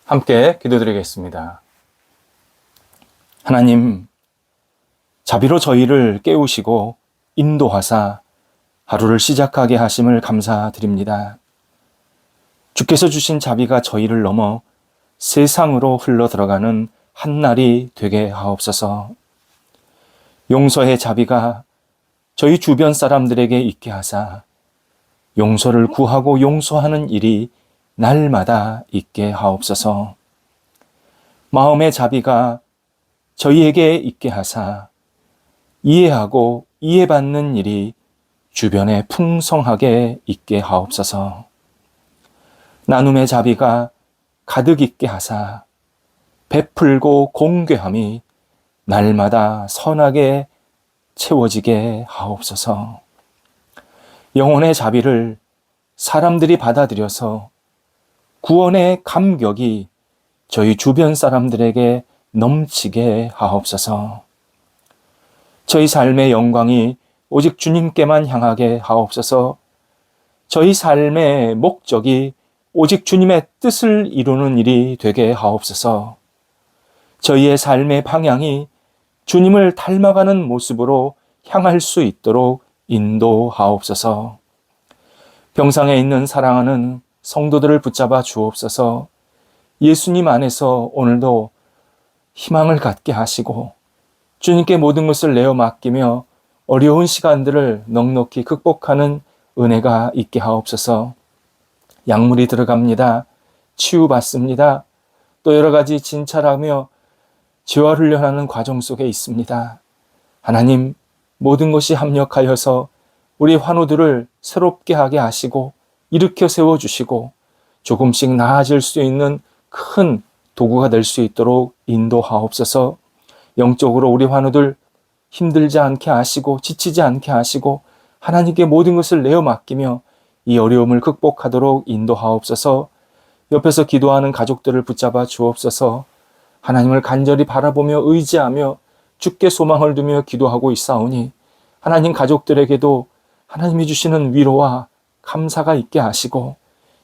함께 기도드리겠습니다. 하나님, 자비로 저희를 깨우시고 인도하사 하루를 시작하게 하심을 감사드립니다. 주께서 주신 자비가 저희를 넘어 세상으로 흘러 들어가는 한날이 되게 하옵소서. 용서의 자비가 저희 주변 사람들에게 있게 하사 용서를 구하고 용서하는 일이 날마다 있게 하옵소서. 마음의 자비가 저희에게 있게 하사 이해하고 이해받는 일이 주변에 풍성하게 있게 하옵소서. 나눔의 자비가 가득 있게 하사 베풀고 공괴함이 날마다 선하게 채워지게 하옵소서. 영혼의 자비를 사람들이 받아들여서 구원의 감격이 저희 주변 사람들에게 넘치게 하옵소서. 저희 삶의 영광이 오직 주님께만 향하게 하옵소서. 저희 삶의 목적이 오직 주님의 뜻을 이루는 일이 되게 하옵소서. 저희의 삶의 방향이 주님을 닮아가는 모습으로 향할 수 있도록 인도하옵소서. 병상에 있는 사랑하는 성도들을 붙잡아 주옵소서. 예수님 안에서 오늘도 희망을 갖게 하시고 주님께 모든 것을 내어 맡기며 어려운 시간들을 넉넉히 극복하는 은혜가 있게 하옵소서. 약물이 들어갑니다. 치유받습니다. 또 여러 가지 진찰하며 재활훈련하는 과정 속에 있습니다. 하나님, 모든 것이 합력하여서 우리 환우들을 새롭게 하게 하시고 일으켜 세워주시고 조금씩 나아질 수 있는 큰 도구가 될 수 있도록 인도하옵소서. 영적으로 우리 환우들 힘들지 않게 하시고 지치지 않게 하시고 하나님께 모든 것을 내어 맡기며 이 어려움을 극복하도록 인도하옵소서. 옆에서 기도하는 가족들을 붙잡아 주옵소서. 하나님을 간절히 바라보며 의지하며 주께 소망을 두며 기도하고 있사오니 하나님 가족들에게도 하나님이 주시는 위로와 감사가 있게 하시고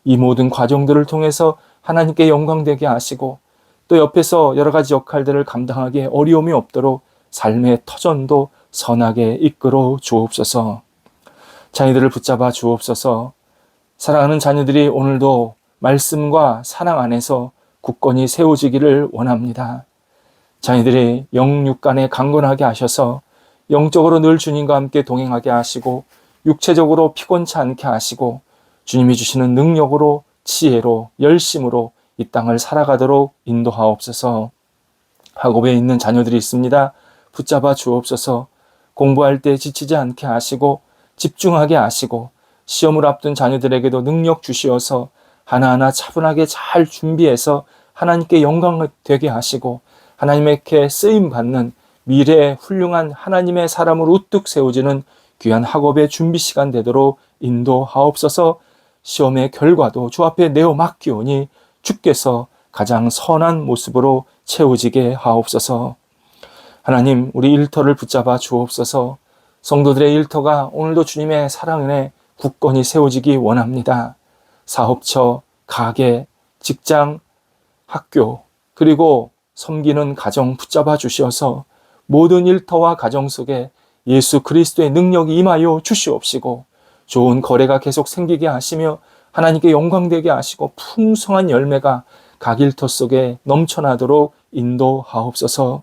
이 모든 과정들을 통해서 하나님께 영광되게 하시고 또 옆에서 여러 가지 역할들을 감당하기에 어려움이 없도록 삶의 터전도 선하게 이끌어 주옵소서. 자녀들을 붙잡아 주옵소서. 사랑하는 자녀들이 오늘도 말씀과 사랑 안에서 굳건히 세워지기를 원합니다. 자녀들이 영육간에 강건하게 하셔서 영적으로 늘 주님과 함께 동행하게 하시고 육체적으로 피곤치 않게 하시고 주님이 주시는 능력으로 지혜로 열심으로 이 땅을 살아가도록 인도하옵소서. 학업에 있는 자녀들이 있습니다. 붙잡아 주옵소서. 공부할 때 지치지 않게 하시고 집중하게 하시고 시험을 앞둔 자녀들에게도 능력 주시어서 하나하나 차분하게 잘 준비해서 하나님께 영광 되게 하시고 하나님께 쓰임받는 미래의 훌륭한 하나님의 사람으로 우뚝 세워지는 귀한 학업의 준비 시간 되도록 인도하옵소서. 시험의 결과도 주 앞에 내어 맡기오니 주께서 가장 선한 모습으로 채워지게 하옵소서. 하나님, 우리 일터를 붙잡아 주옵소서. 성도들의 일터가 오늘도 주님의 사랑 안에 굳건히 세워지기 원합니다. 사업처, 가게, 직장, 학교, 그리고 섬기는 가정 붙잡아 주시어서 모든 일터와 가정 속에 예수 그리스도의 능력이 임하여 주시옵시고 좋은 거래가 계속 생기게 하시며 하나님께 영광되게 하시고 풍성한 열매가 각 일터 속에 넘쳐나도록 인도하옵소서.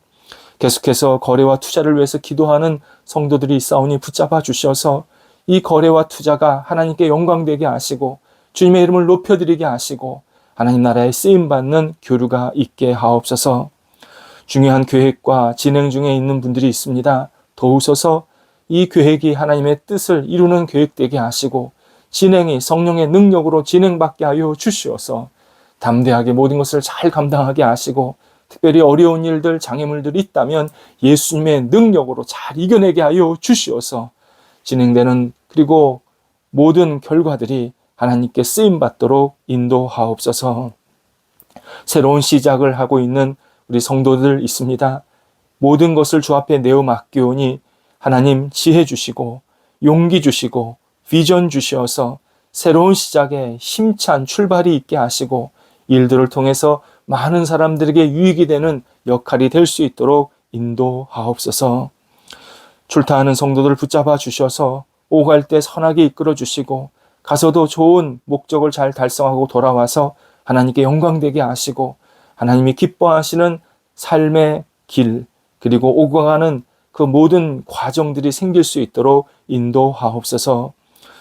계속해서 거래와 투자를 위해서 기도하는 성도들이 있사오니 붙잡아 주셔서 이 거래와 투자가 하나님께 영광되게 하시고 주님의 이름을 높여드리게 하시고 하나님 나라에 쓰임받는 교류가 있게 하옵소서. 중요한 계획과 진행 중에 있는 분들이 있습니다. 도우소서. 이 계획이 하나님의 뜻을 이루는 계획되게 하시고 진행이 성령의 능력으로 진행받게 하여 주시어서 담대하게 모든 것을 잘 감당하게 하시고 특별히 어려운 일들, 장애물들이 있다면 예수님의 능력으로 잘 이겨내게 하여 주시어서 진행되는 그리고 모든 결과들이 하나님께 쓰임받도록 인도하옵소서. 새로운 시작을 하고 있는 우리 성도들 있습니다. 모든 것을 주 앞에 내어 맡기오니 하나님 지혜 주시고 용기 주시고 비전 주시어서 새로운 시작에 힘찬 출발이 있게 하시고 일들을 통해서 많은 사람들에게 유익이 되는 역할이 될 수 있도록 인도하옵소서. 출타하는 성도들 붙잡아 주셔서 오갈 때 선하게 이끌어 주시고 가서도 좋은 목적을 잘 달성하고 돌아와서 하나님께 영광되게 하시고 하나님이 기뻐하시는 삶의 길 그리고 오고 가는 그 모든 과정들이 생길 수 있도록 인도하옵소서.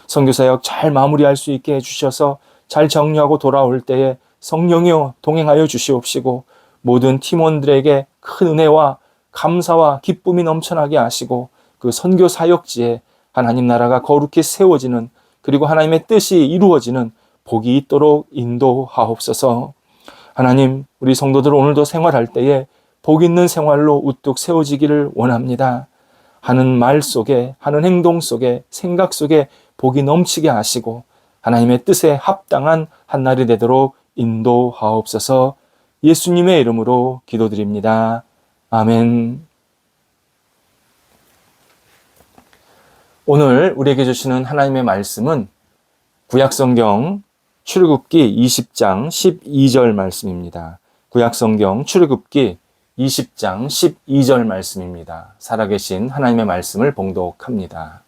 선교사역 잘 마무리할 수 있게 해주셔서 잘 정리하고 돌아올 때에 성령이여 동행하여 주시옵시고 모든 팀원들에게 큰 은혜와 감사와 기쁨이 넘쳐나게 하시고 그 선교 사역지에 하나님 나라가 거룩히 세워지는 그리고 하나님의 뜻이 이루어지는 복이 있도록 인도하옵소서. 하나님, 우리 성도들 오늘도 생활할 때에 복 있는 생활로 우뚝 세워지기를 원합니다. 하는 말 속에, 하는 행동 속에, 생각 속에 복이 넘치게 하시고 하나님의 뜻에 합당한 한 날이 되도록 인도하옵소서. 예수님의 이름으로 기도드립니다. 아멘. 오늘 우리에게 주시는 하나님의 말씀은 구약성경 출애굽기 20장 12절 말씀입니다. 구약성경 출애굽기 20장 12절 말씀입니다. 살아계신 하나님의 말씀을 봉독합니다.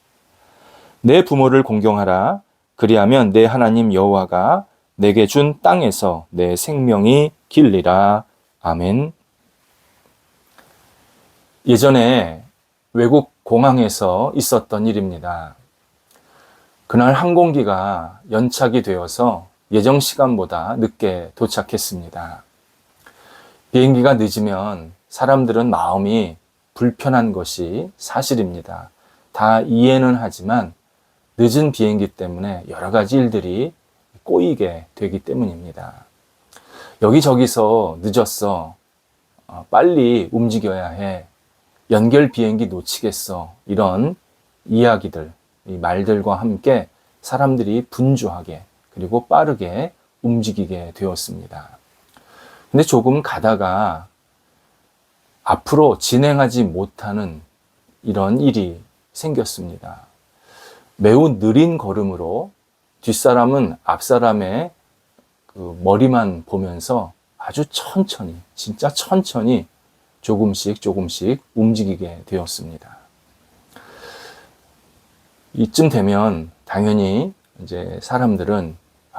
내 부모를 공경하라. 그리하면 내 하나님 여호와가 내게 준 땅에서 내 생명이 길리라. 아멘. 예전에 외국 공항에서 있었던 일입니다. 그날 항공기가 연착이 되어서 예정 시간보다 늦게 도착했습니다. 비행기가 늦으면 사람들은 마음이 불편한 것이 사실입니다. 다 이해는 하지만 늦은 비행기 때문에 여러 가지 일들이 꼬이게 되기 때문입니다. 여기저기서 늦었어. 빨리 움직여야 해. 연결 비행기 놓치겠어. 이런 이야기들, 이 말들과 함께 사람들이 분주하게 그리고 빠르게 움직이게 되었습니다. 근데 조금 가다가 앞으로 진행하지 못하는 이런 일이 생겼습니다. 매우 느린 걸음으로 뒷사람은 앞사람의 그 머리만 보면서 아주 천천히, 진짜 천천히 조금씩 움직이게 되었습니다. 이쯤 되면 당연히 이제 사람들은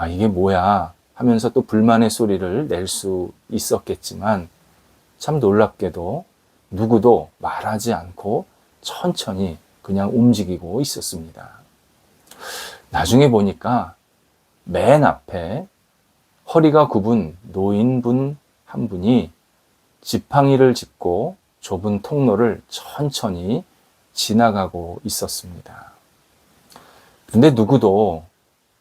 이게 뭐야 하면서 또 불만의 소리를 낼 수 있었겠지만 참 놀랍게도 누구도 말하지 않고 천천히 그냥 움직이고 있었습니다. 나중에 보니까 맨 앞에 허리가 굽은 노인분 한 분이 지팡이를 짚고 좁은 통로를 천천히 지나가고 있었습니다. 근데 누구도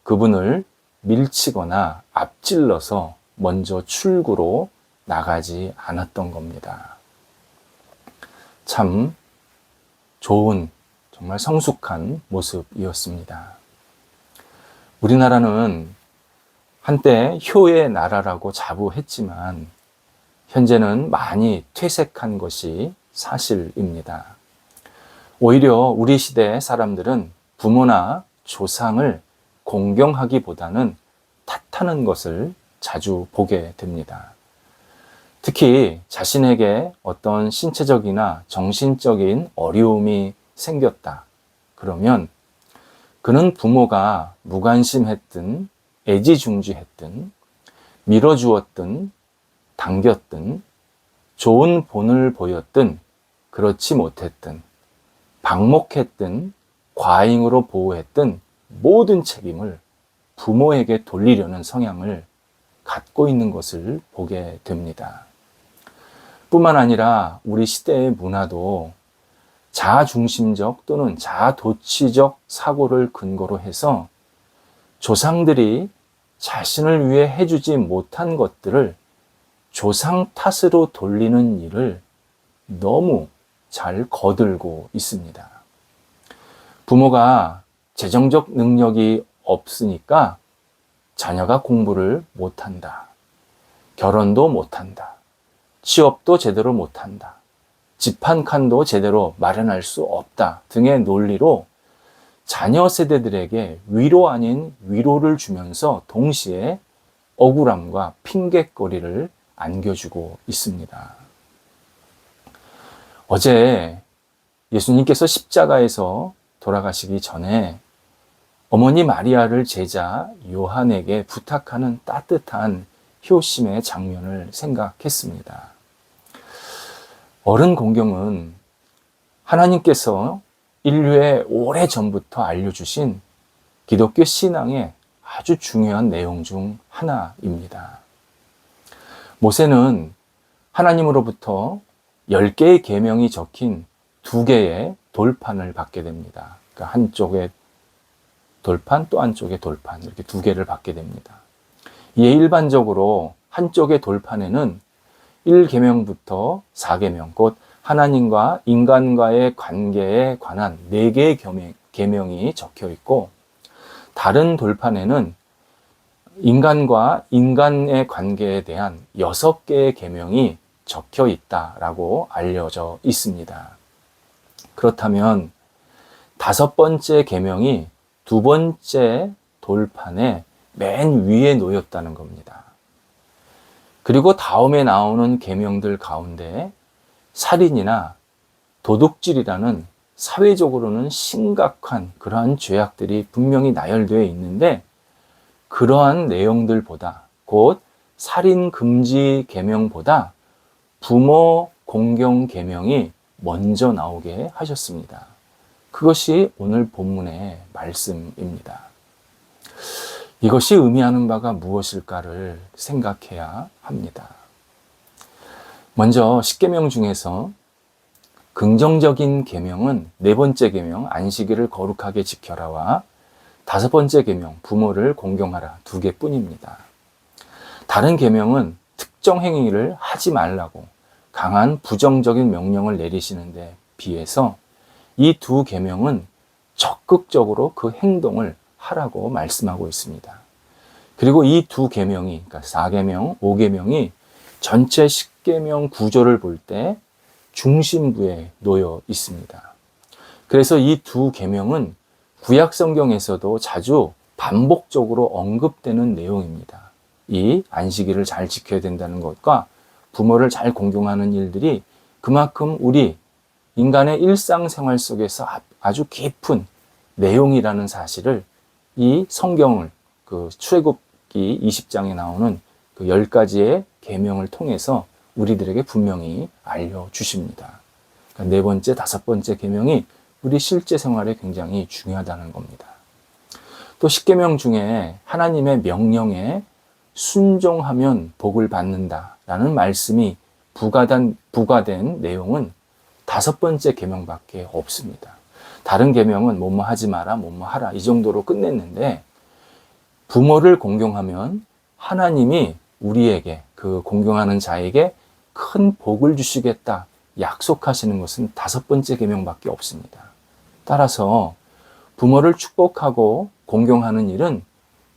그분을 밀치거나 앞질러서 먼저 출구로 나가지 않았던 겁니다. 참 좋은, 정말 성숙한 모습이었습니다. 우리나라는 한때 효의 나라라고 자부했지만 현재는 많이 퇴색한 것이 사실입니다. 오히려 우리 시대의 사람들은 부모나 조상을 공경하기보다는 탓하는 것을 자주 보게 됩니다. 특히 자신에게 어떤 신체적이나 정신적인 어려움이 생겼다. 그러면 그는 부모가 무관심했든 애지중지했든 밀어주었든 당겼든 좋은 본을 보였든 그렇지 못했든 방목했든 과잉으로 보호했든 모든 책임을 부모에게 돌리려는 성향을 갖고 있는 것을 보게 됩니다. 뿐만 아니라 우리 시대의 문화도 자아중심적 또는 자아도취적 사고를 근거로 해서 조상들이 자신을 위해 해주지 못한 것들을 조상 탓으로 돌리는 일을 너무 잘 거들고 있습니다. 부모가 재정적 능력이 없으니까 자녀가 공부를 못한다. 결혼도 못한다. 취업도 제대로 못한다. 집 한 칸도 제대로 마련할 수 없다 등의 논리로 자녀 세대들에게 위로 아닌 위로를 주면서 동시에 억울함과 핑곗거리를 안겨주고 있습니다. 어제 예수님께서 십자가에서 돌아가시기 전에 어머니 마리아를 제자 요한에게 부탁하는 따뜻한 효심의 장면을 생각했습니다. 어른 공경은 하나님께서 인류에 오래전부터 알려주신 기독교 신앙의 아주 중요한 내용 중 하나입니다. 모세는 하나님으로부터 10개의 계명이 적힌 2개의 돌판을 받게 됩니다. 그러니까 한쪽에 돌판, 또 한쪽에 돌판, 이렇게 2개를 받게 됩니다. 이에 일반적으로 한쪽의 돌판에는 1계명부터 4계명, 곧 하나님과 인간과의 관계에 관한 4개의 계명이 적혀 있고, 다른 돌판에는 인간과 인간의 관계에 대한 6개의 계명이 적혀 있다라고 알려져 있습니다. 그렇다면 5번째 계명이 2번째 돌판의 맨 위에 놓였다는 겁니다. 그리고 다음에 나오는 계명들 가운데 살인이나 도둑질이라는 사회적으로는 심각한 그러한 죄악들이 분명히 나열되어 있는데, 그러한 내용들보다, 곧 살인 금지 계명보다 부모 공경 계명이 먼저 나오게 하셨습니다. 그것이 오늘 본문의 말씀입니다. 이것이 의미하는 바가 무엇일까를 생각해야 합니다. 먼저 10계명 중에서 긍정적인 계명은 4번째 계명 안식일을 거룩하게 지켜라와 5번째 계명 부모를 공경하라 2개뿐입니다. 다른 계명은 특정 행위를 하지 말라고 강한 부정적인 명령을 내리시는데 비해서 이 2계명은 적극적으로 그 행동을 하라고 말씀하고 있습니다. 그리고 이 2계명이, 그러니까 4계명, 5계명이 전체 10계명 구조를 볼 때 중심부에 놓여 있습니다. 그래서 이 2계명은 구약 성경에서도 자주 반복적으로 언급되는 내용입니다. 이 안식일을 잘 지켜야 된다는 것과 부모를 잘 공경하는 일들이 그만큼 우리 인간의 일상생활 속에서 아주 깊은 내용이라는 사실을 이 성경을 출애굽기 20장에 나오는 그 10가지의 계명을 통해서 우리들에게 분명히 알려주십니다. 그러니까 4번째, 5번째 계명이 우리 실제 생활에 굉장히 중요하다는 겁니다. 또 10계명 중에 하나님의 명령에 순종하면 복을 받는다라는 말씀이 부과된 내용은 5번째 계명밖에 없습니다. 다른 계명은 뭐뭐 하지 마라, 뭐뭐 하라 이 정도로 끝냈는데, 부모를 공경하면 하나님이 우리에게, 그 공경하는 자에게 큰 복을 주시겠다 약속하시는 것은 5번째 계명밖에 없습니다. 따라서 부모를 축복하고 공경하는 일은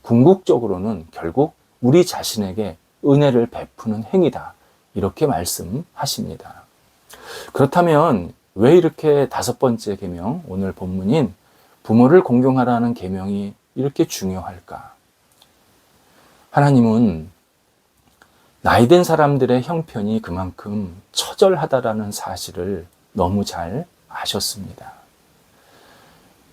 궁극적으로는 결국 우리 자신에게 은혜를 베푸는 행위다, 이렇게 말씀하십니다. 그렇다면 왜 이렇게 5번째 계명, 오늘 본문인 부모를 공경하라는 계명이 이렇게 중요할까? 하나님은 나이든 사람들의 형편이 그만큼 처절하다라는 사실을 너무 잘 아셨습니다.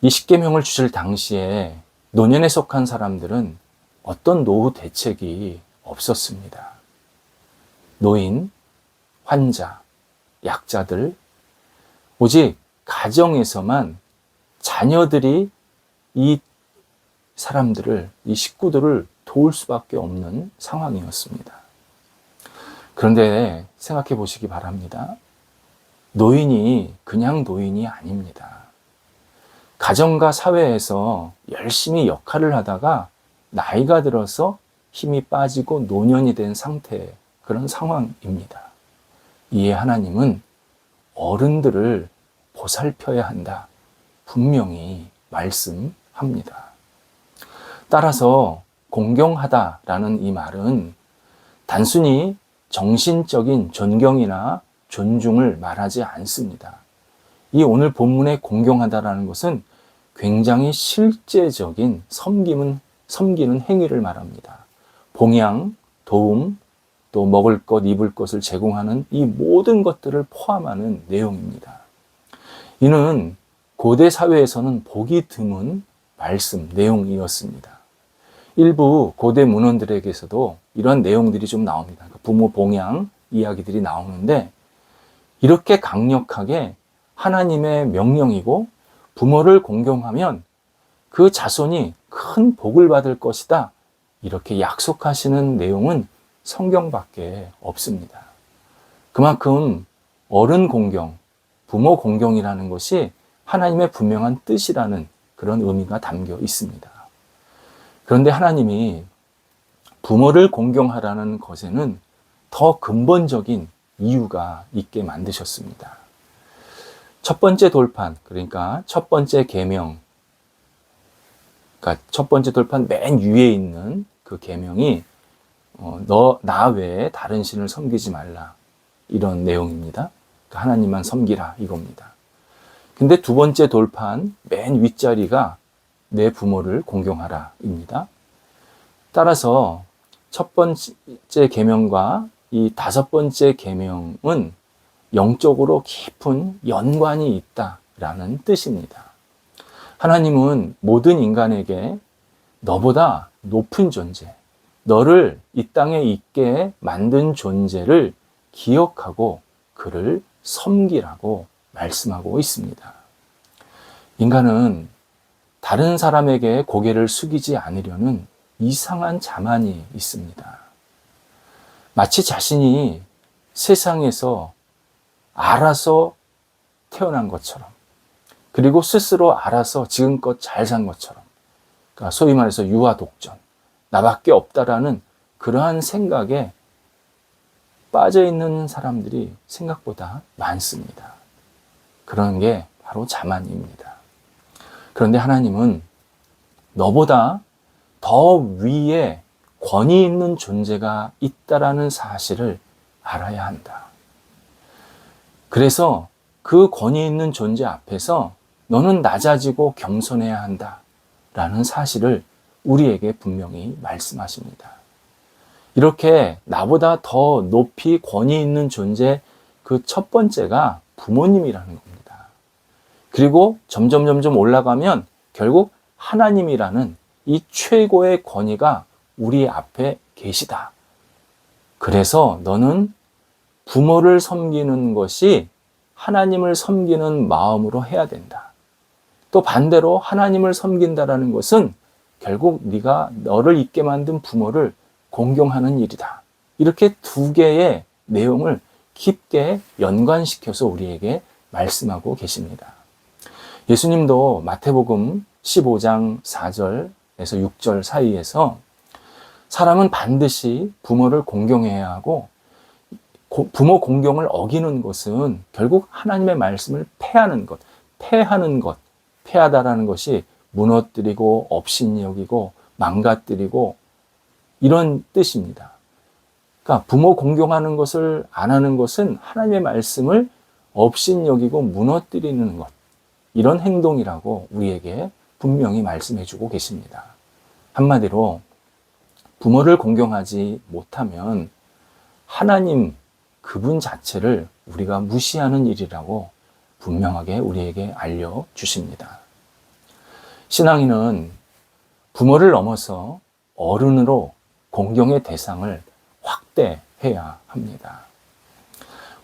이 10계명을 주실 당시에 노년에 속한 사람들은 어떤 노후 대책이 없었습니다. 노인, 환자, 약자들, 오직 가정에서만 자녀들이 이 사람들을, 이 식구들을 도울 수밖에 없는 상황이었습니다. 그런데 생각해 보시기 바랍니다. 노인이 그냥 노인이 아닙니다. 가정과 사회에서 열심히 역할을 하다가 나이가 들어서 힘이 빠지고 노년이 된 상태의 그런 상황입니다. 이에 하나님은 어른들을 보살펴야 한다, 분명히 말씀합니다. 따라서 공경하다라는 이 말은 단순히 정신적인 존경이나 존중을 말하지 않습니다. 이 오늘 본문의 공경하다라는 것은 굉장히 실제적인 섬기는 행위를 말합니다. 봉양, 도움, 또 먹을 것, 입을 것을 제공하는 이 모든 것들을 포함하는 내용입니다. 이는 고대 사회에서는 보기 드문 말씀, 내용이었습니다. 일부 고대 문헌들에게서도 이런 내용들이 좀 나옵니다. 부모 봉양 이야기들이 나오는데 이렇게 강력하게 하나님의 명령이고 부모를 공경하면 그 자손이 큰 복을 받을 것이다. 이렇게 약속하시는 내용은 성경밖에 없습니다. 그만큼 어른 공경, 부모 공경이라는 것이 하나님의 분명한 뜻이라는 그런 의미가 담겨 있습니다. 그런데 하나님이 부모를 공경하라는 것에는 더 근본적인 이유가 있게 만드셨습니다. 첫 번째 돌판, 그러니까 첫 번째 계명, 그러니까 첫 번째 돌판 맨 위에 있는 그 계명이 나 외에 다른 신을 섬기지 말라, 이런 내용입니다. 그러니까 하나님만 섬기라, 이겁니다. 근데 두 번째 돌판 맨 윗자리가 내 부모를 공경하라 입니다. 따라서 첫 번째 계명과 이 다섯 번째 계명은 영적으로 깊은 연관이 있다라는 뜻입니다. 하나님은 모든 인간에게 너보다 높은 존재, 너를 이 땅에 있게 만든 존재를 기억하고 그를 섬기라고 말씀하고 있습니다. 인간은 다른 사람에게 고개를 숙이지 않으려는 이상한 자만이 있습니다. 마치 자신이 세상에서 알아서 태어난 것처럼, 그리고 스스로 알아서 지금껏 잘 산 것처럼, 그러니까 소위 말해서 유아독전, 나밖에 없다라는 그러한 생각에 빠져 있는 사람들이 생각보다 많습니다. 그런 게 바로 자만입니다. 그런데 하나님은 너보다 더 위에 권위 있는 존재가 있다라는 사실을 알아야 한다. 그래서 그 권위 있는 존재 앞에서 너는 낮아지고 겸손해야 한다라는 사실을 우리에게 분명히 말씀하십니다. 이렇게 나보다 더 높이 권위 있는 존재, 그 첫 번째가 부모님이라는 겁니다. 그리고 점점 올라가면 결국 하나님이라는 이 최고의 권위가 우리 앞에 계시다. 그래서 너는 부모를 섬기는 것이 하나님을 섬기는 마음으로 해야 된다. 또 반대로 하나님을 섬긴다라는 것은 결국 네가 너를 있게 만든 부모를 공경하는 일이다. 이렇게 두 개의 내용을 깊게 연관시켜서 우리에게 말씀하고 계십니다. 예수님도 마태복음 15장 4절에서 6절 사이에서 사람은 반드시 부모를 공경해야 하고 부모 공경을 어기는 것은 결국 하나님의 말씀을 폐하는 것, 폐하다라는 것이 무너뜨리고 업신여기고 망가뜨리고 이런 뜻입니다. 그러니까 부모 공경하는 것을 안 하는 것은 하나님의 말씀을 업신여기고 무너뜨리는 것, 이런 행동이라고 우리에게 분명히 말씀해 주고 계십니다. 한마디로 부모를 공경하지 못하면 하나님 그분 자체를 우리가 무시하는 일이라고 분명하게 우리에게 알려주십니다. 신앙인은 부모를 넘어서 어른으로 공경의 대상을 확대해야 합니다.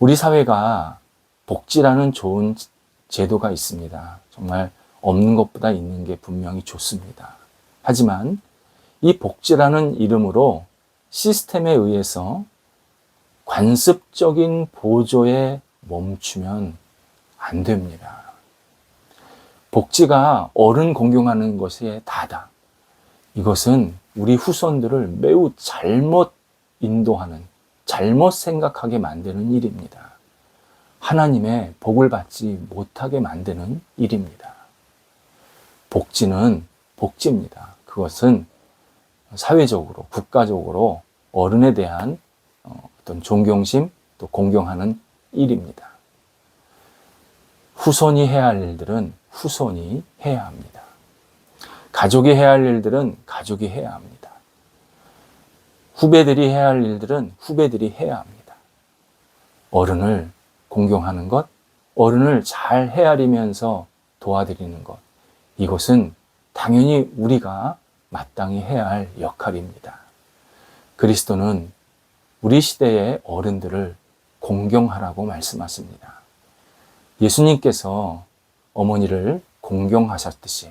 우리 사회가 복지라는 좋은 제도가 있습니다. 정말 없는 것보다 있는 게 분명히 좋습니다. 하지만 이 복지라는 이름으로 시스템에 의해서 관습적인 보조에 멈추면 안 됩니다. 복지가 어른 공경하는 것이 다다. 이것은 우리 후손들을 매우 잘못 인도하는, 잘못 생각하게 만드는 일입니다. 하나님의 복을 받지 못하게 만드는 일입니다. 복지는 복지입니다. 그것은 사회적으로, 국가적으로 어른에 대한 어떤 존경심, 또 공경하는 일입니다. 후손이 해야 할 일들은 후손이 해야 합니다. 가족이 해야 할 일들은 가족이 해야 합니다. 후배들이 해야 할 일들은 후배들이 해야 합니다. 어른을 공경하는 것, 어른을 잘 헤아리면서 도와드리는 것, 이것은 당연히 우리가 마땅히 해야 할 역할입니다. 그리스도는 우리 시대의 어른들을 공경하라고 말씀하십니다. 예수님께서 어머니를 공경하셨듯이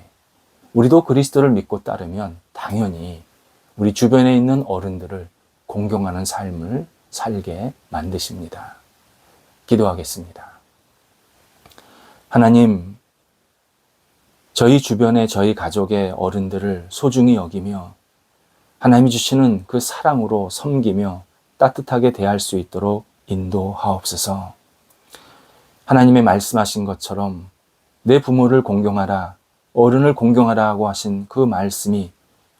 우리도 그리스도를 믿고 따르면 당연히 우리 주변에 있는 어른들을 공경하는 삶을 살게 만드십니다. 기도하겠습니다. 하나님, 저희 주변의 저희 가족의 어른들을 소중히 여기며 하나님이 주시는 그 사랑으로 섬기며 따뜻하게 대할 수 있도록 인도하옵소서. 하나님의 말씀하신 것처럼 내 부모를 공경하라, 어른을 공경하라고 하신 그 말씀이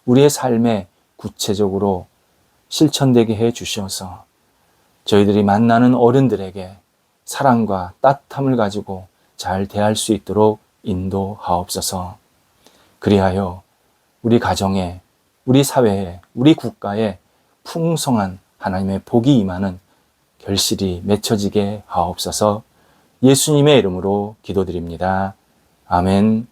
우리의 삶에 구체적으로 실천되게 해 주셔서 저희들이 만나는 어른들에게 사랑과 따뜻함을 가지고 잘 대할 수 있도록 인도하옵소서. 그리하여 우리 가정에, 우리 사회에, 우리 국가에 풍성한 하나님의 복이 임하는 결실이 맺혀지게 하옵소서. 예수님의 이름으로 기도드립니다. 아멘.